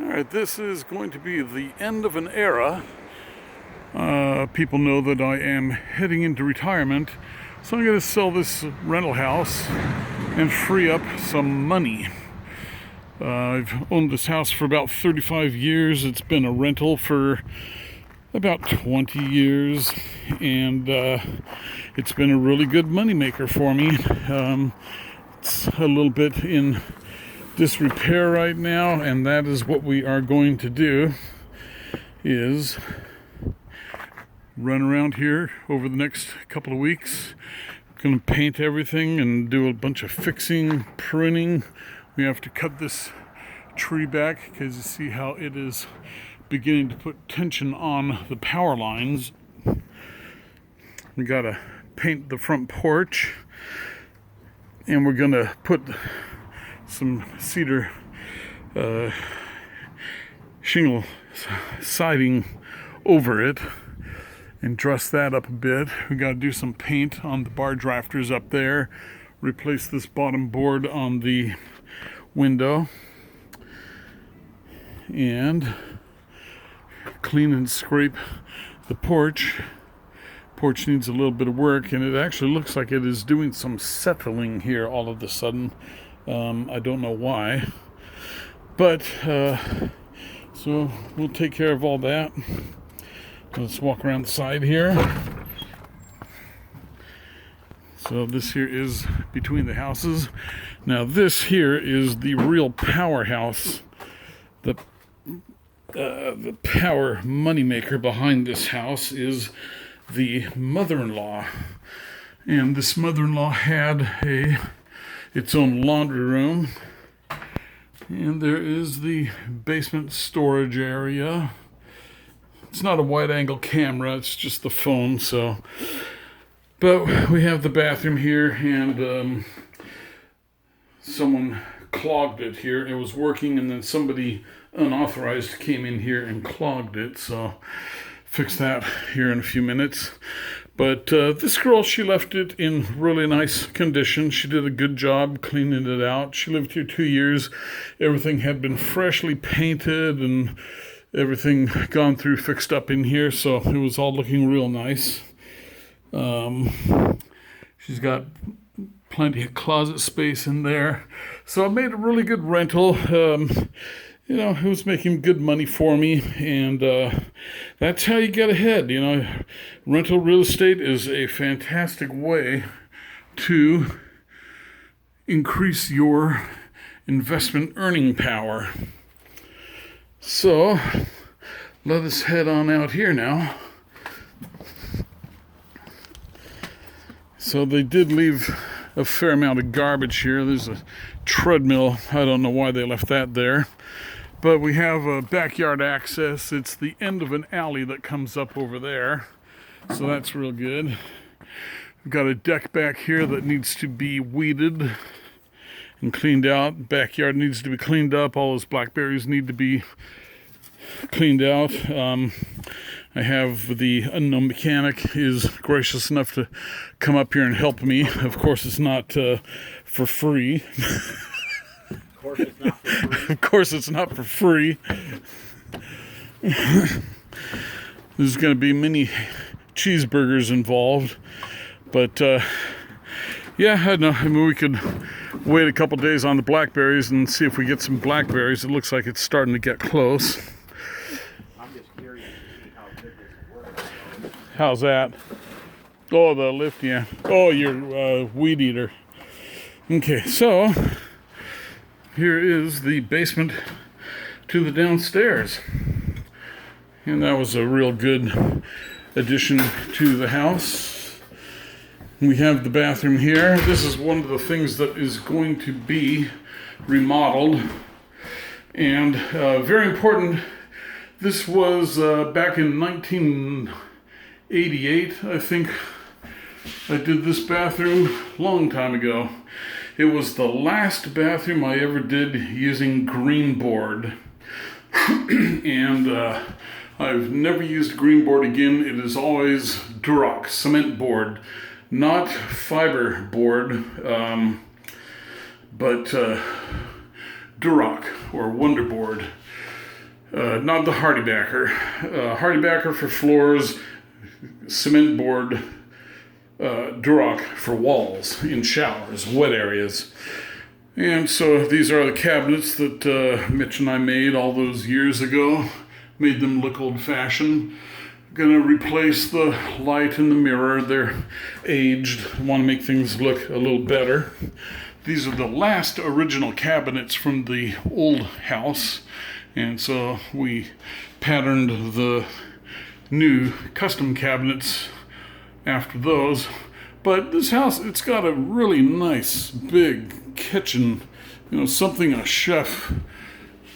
Alright, this is going to be the end of an era. People know that I am heading into retirement, so I'm going to sell this rental house and free up some money. I've owned this house for about 35 years. It's been a rental for about 20 years, and it's been a really good moneymaker for me. It's a little bit in disrepair right now, and that is what we are going to do, is run around here over the next couple of weeks. Going to paint everything and do a bunch of fixing, pruning. We have to cut this tree back because you see how it is beginning to put tension on the power lines. We got to paint the front porch, and we're going to put some cedar shingle siding over it and dress that up a bit. We got to do some paint on the barge rafters up there, replace this bottom board on the window, and clean and scrape the porch. Porch needs a little bit of work, and it actually looks like it is doing some settling here all of a sudden. I don't know why, but so we'll take care of all that. Let's walk around the side here. So this here is between the houses. Now this here is the real powerhouse, the power moneymaker behind this house is the mother-in-law, and this mother-in-law had its own laundry room, and there is the basement storage area. It's not a wide-angle camera, it's just the phone, so. But we have the bathroom here, and someone clogged it here. It was working, and then somebody unauthorized came in here and clogged it, so fix that here in a few minutes. But this girl, she left it in really nice condition. She did a good job cleaning it out. She lived here 2 years. Everything had been freshly painted and everything gone through, fixed up in here, so it was all looking real nice. She's got plenty of closet space in there. So I made a really good rental. It was making good money for me, and that's how you get ahead. Rental real estate is a fantastic way to increase your investment earning power. So let us head on out here now. So they did leave a fair amount of garbage here. There's a treadmill. I don't know why they left that there. But we have a backyard access. It's the end of an alley that comes up over there. So that's real good. We've got a deck back here that needs to be weeded and cleaned out. Backyard needs to be cleaned up. All those blackberries need to be cleaned out. I have the unknown mechanic is gracious enough to come up here and help me. Of course, it's not for free. Of course it's not for free. There's going to be many cheeseburgers involved. But, I don't know. I mean, we could wait a couple days on the blackberries and see if we get some blackberries. It looks like it's starting to get close. I'm just curious to see how big this works. How's that? Oh, the lift, yeah. Oh, your weed eater. Okay, so here is the basement to the downstairs. And that was a real good addition to the house. We have the bathroom here. This is one of the things that is going to be remodeled. And very important, this was back in 1988, I think. I did this bathroom a long time ago. It was the last bathroom I ever did using green board. And I've never used green board again. It is always Durock cement board, not fiber board, but Durock or Wonder Board. Not the hardy backer. Hardy backer for floors, cement board, Duroc for walls in showers, wet areas. And so these are the cabinets that Mitch and I made all those years ago. Made them look old-fashioned. Gonna replace the light in the mirror. They're aged. Want to make things look a little better. These are the last original cabinets from the old house. And so we patterned the new custom cabinets after those. But this house, it's got a really nice big kitchen, something a chef,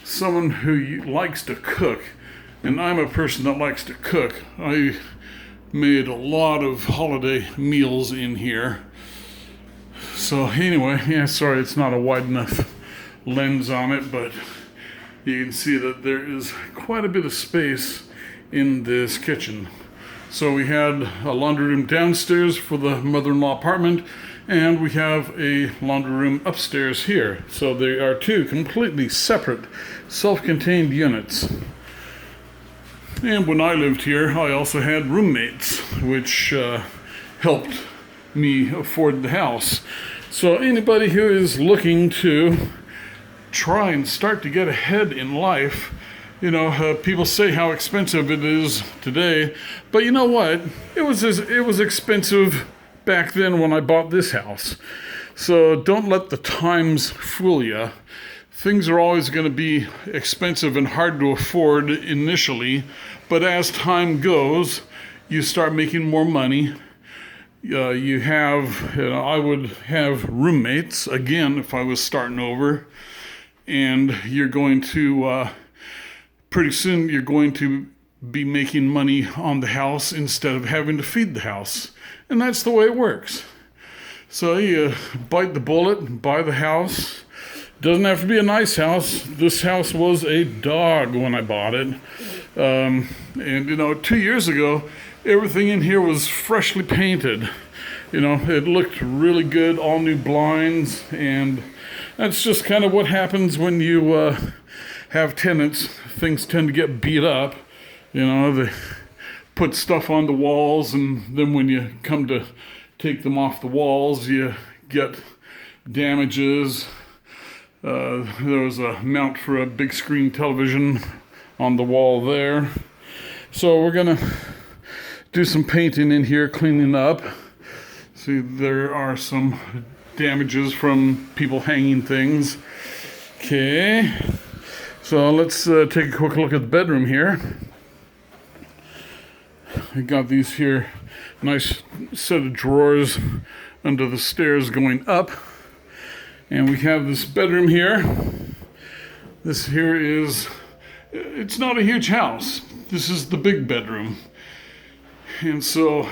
someone who likes to cook. And I'm a person that likes to cook. I made a lot of holiday meals in here. So anyway, yeah, sorry it's not a wide enough lens on it, but you can see that there is quite a bit of space in this kitchen. So we had a laundry room downstairs for the mother-in-law apartment, and we have a laundry room upstairs here. So they are two completely separate, self-contained units. And when I lived here, I also had roommates, which helped me afford the house. So anybody who is looking to try and start to get ahead in life, people say how expensive it is today, but you know what? It was expensive back then when I bought this house. So don't let the times fool you. Things are always going to be expensive and hard to afford initially, but as time goes, you start making more money. I would have roommates again if I was starting over, and you're going to pretty soon you're going to be making money on the house instead of having to feed the house, and that's the way it works. So you bite the bullet and buy the house. Doesn't have to be a nice house. This house was a dog when I bought it, and 2 years ago everything in here was freshly painted. It looked really good, all new blinds, and that's just kind of what happens when you have tenants. Things tend to get beat up. They put stuff on the walls, and then when you come to take them off the walls, you get damages. There was a mount for a big screen television on the wall there. So we're gonna do some painting in here, cleaning up. See, there are some damages from people hanging things. Okay, so let's take a quick look at the bedroom here. I got these here, nice set of drawers under the stairs going up. And we have this bedroom here. This here it's not a huge house. This is the big bedroom. And so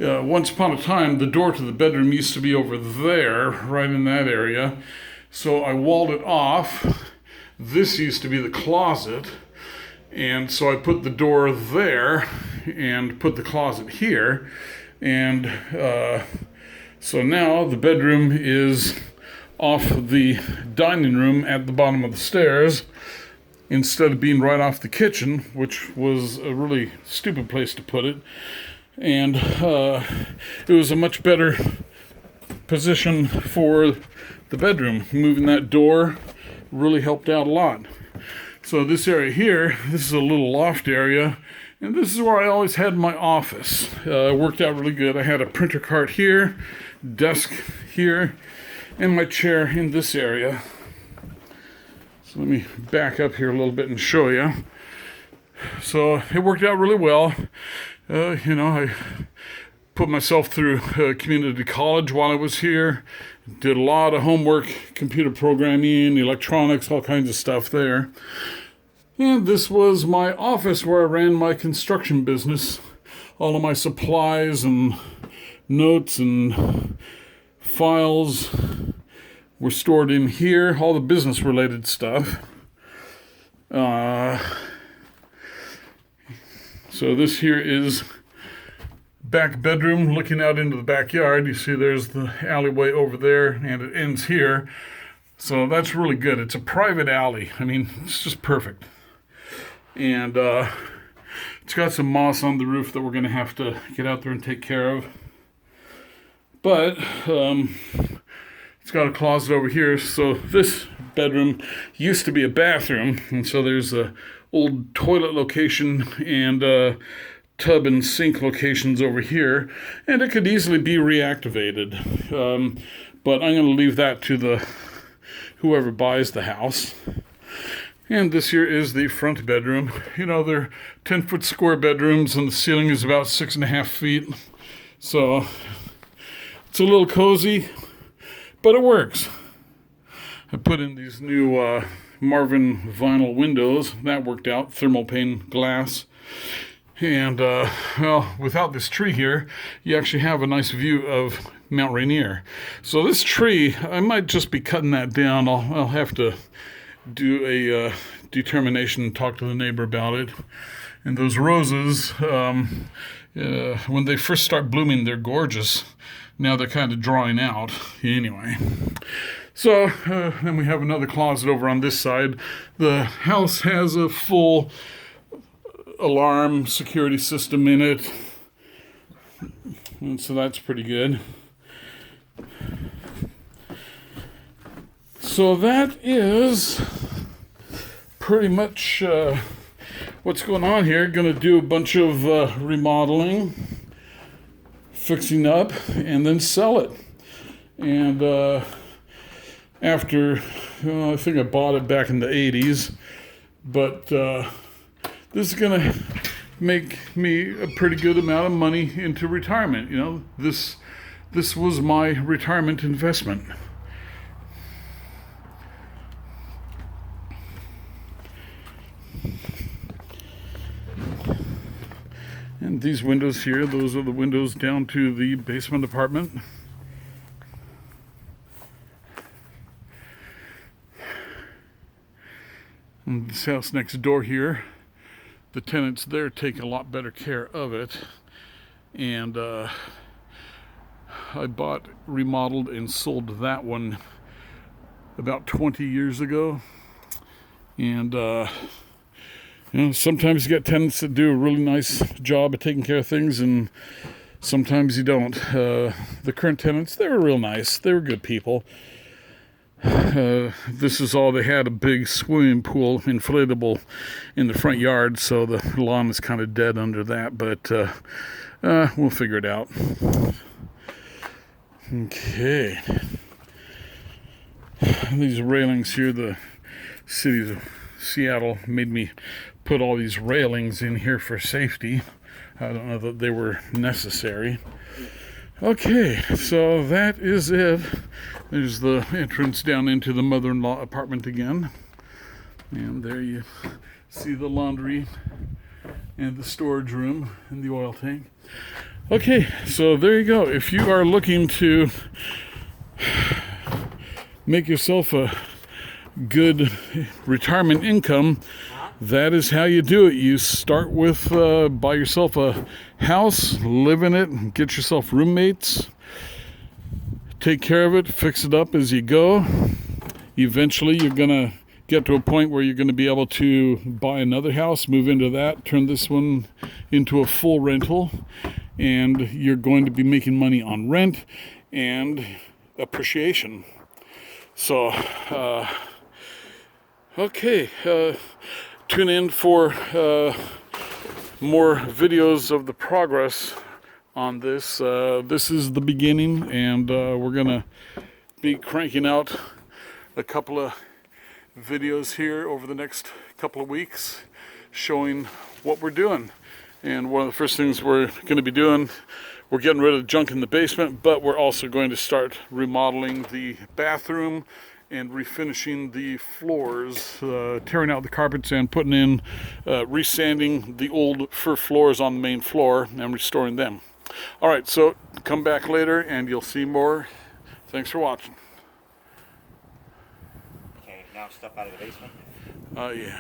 once upon a time, the door to the bedroom used to be over there, right in that area. So I walled it off. This used to be the closet. And so I put the door there and put the closet here. And so now the bedroom is off the dining room at the bottom of the stairs, instead of being right off the kitchen, which was a really stupid place to put it. And it was a much better position for the bedroom. Moving that door really helped out a lot. So this area here, this is a little loft area, and this is where I always had my office. It worked out really good. I had a printer cart here, desk here, and my chair in this area. So let me back up here a little bit and show you. So it worked out really well. I put myself through community college while I was here. Did a lot of homework, computer programming, electronics, all kinds of stuff there. And this was my office where I ran my construction business. All of my supplies and notes and files were stored in here, all the business related stuff. So this here is back bedroom looking out into the backyard. You see there's the alleyway over there, and it ends here. So that's really good. It's a private alley. I mean, it's just perfect. And it's got some moss on the roof that we're going to have to get out there and take care of. But it's got a closet over here. So this bedroom used to be a bathroom. And so there's a old toilet location and tub and sink locations over here. And it could easily be reactivated. But I'm going to leave that to whoever buys the house. And this here is the front bedroom. You know, they're 10-foot square bedrooms, and the ceiling is about 6.5 feet. So it's a little cozy, but it works. I put in these new Marvin vinyl windows. That worked out, thermal pane glass. And, well, without this tree here, you actually have a nice view of Mount Rainier. So this tree, I might just be cutting that down. I'll have to do a determination and talk to the neighbor about it. And those roses, when they first start blooming, they're gorgeous. Now they're kind of drying out. Anyway. So, then we have another closet over on this side. The house has a full alarm security system in it. And so that's pretty good. So that is pretty much what's going on here. Going to do a bunch of remodeling, fixing up, and then sell it. And after, I think I bought it back in the 80s, but this is going to make me a pretty good amount of money into retirement. You know, this was my retirement investment. And these windows here, those are the windows down to the basement apartment. And this house next door here, the tenants there take a lot better care of it. And I bought, remodeled, and sold that one about 20 years ago. And you know, sometimes you get tenants that do a really nice job of taking care of things, and sometimes you don't. The current tenants, they were real nice. They were good people. This is all they had, a big swimming pool, inflatable, in the front yard, so the lawn is kind of dead under that, but we'll figure it out. Okay. These railings here, the city of Seattle made me put all these railings in here for safety. I don't know that they were necessary. Okay, so that is it. There's the entrance down into the mother-in-law apartment again. And there you see the laundry and the storage room and the oil tank. Okay, so there you go. If you are looking to make yourself a good retirement income, that is how you do it. You start with buy yourself a house, live in it, get yourself roommates, take care of it, fix it up as you go. Eventually you're gonna get to a point where you're going to be able to buy another house, move into that, turn this one into a full rental, and you're going to be making money on rent and appreciation. So okay, tune in for more videos of the progress on this. This is the beginning, and we're gonna be cranking out a couple of videos here over the next couple of weeks showing what we're doing. And one of the first things we're going to be doing, we're getting rid of the junk in the basement, but we're also going to start remodeling the bathroom and refinishing the floors, tearing out the carpets and putting in, resanding the old fir floors on the main floor and restoring them. All right, so come back later and you'll see more. Thanks for watching. Okay, now stuff out of the basement. Yeah.